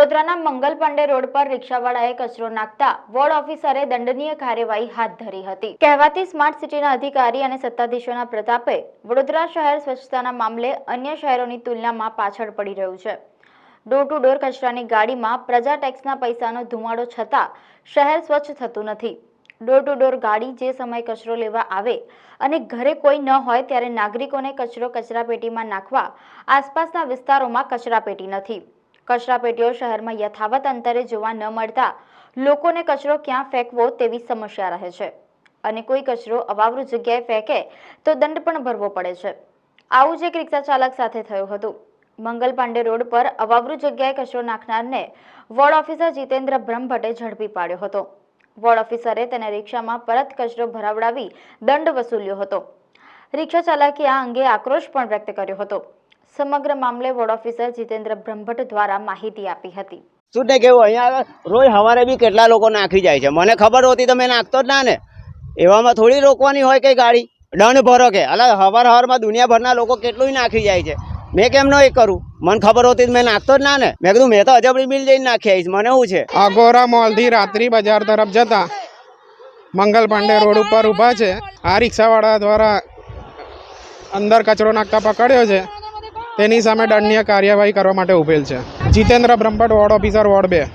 વડોદરાના મંગલ પાંડે રોડ પર રિક્ષાવાળાએ કચરો નાખતા વોર્ડ ઓફિસરે દંડનીય કાર્યવાહી હાથ ધરી હતી। કહેવાતી સ્માર્ટ સિટીના અધિકારી અને સત્તાધીશોના પ્રતાપે વડોદરા શહેર સ્વચ્છતાના મામલે અન્ય શહેરોની તુલનામાં પાછળ પડી રહ્યું છે। ડોર ટુ ડોર કચરાની ગાડીમાં પ્રજા ટેક્સના પૈસાનો ધુમાડો છતાં શહેર સ્વચ્છ થતું નથી। ડોર ટુ ડોર ગાડી જે સમયે કચરો લેવા આવે અને ઘરે કોઈ ન હોય ત્યારે નાગરિકોને કચરો કચરાપેટીમાં નાખવા આસપાસના વિસ્તારોમાં કચરાપેટી નથી। કચરાપેટીઓ શહેરમાં યથાવત અંતરે જોવા ન મળતા લોકોને કચરો ક્યાં ફેંકવો તેવી સમસ્યા રહે છે અને કોઈ કચરો અવાવરૂ જગ્યાએ ફેંકે તો દંડ પણ ભરવો પડે છે। આવું જ એક રિક્ષા ચાલક સાથે થયું હતું। મંગલ પાંડે રોડ પર અવાવરૂ જગ્યાએ કચરો નાખનારને વોર્ડ ઓફિસર જીતેન્દ્ર બ્રહ્મભટ્ટે ઝડપી પાડ્યો હતો। વોર્ડ ઓફિસરે તેને રિક્ષામાં પરત કચરો ભરાવડાવી દંડ વસૂલ્યો હતો। રિક્ષા ચાલકે આ અંગે આક્રોશ પણ વ્યક્ત કર્યો હતો। સમગ્ર મામલે વોર્ડ ઓફિસર જીતેન્દ્ર બ્રહ્મભટ્ટ દ્વારા માહિતી આપી હતી। શું તે કેવું અહીંયા રોજ સવારે બી કેટલા લોકો નાખી જાય છે। મને ખબર હોતી તો મેં નાખતો જ ના ને। એવામાં થોડી રોકવાની હોય કઈ ગાડી દંડ ભરો કે અલા હવારમાં દુનિયાભરના લોકો કેટલું નાખી જાય છે। મેં કેમ ન એ કરું? મને ખબર હોતી તો મેં નાખતો જ ના ને। મેં કીધું મેં તો અજબડી બિલ જઈને નાખી આવીશ। મને શું છે? અગોરા મોલથી રાત્રી બજાર તરફ જતા મંગલ પાંડે રોડ ઉપર ઊભા છે। આ રિક્ષાવાળા દ્વારા અંદર કચરો નાખતા પકડ્યો છે। તેની સામે દંડનીય કાર્યવાહી કરવા માટે ઉભેલ છે। Jitendra Brahmbhatt, ward officer, ward 2।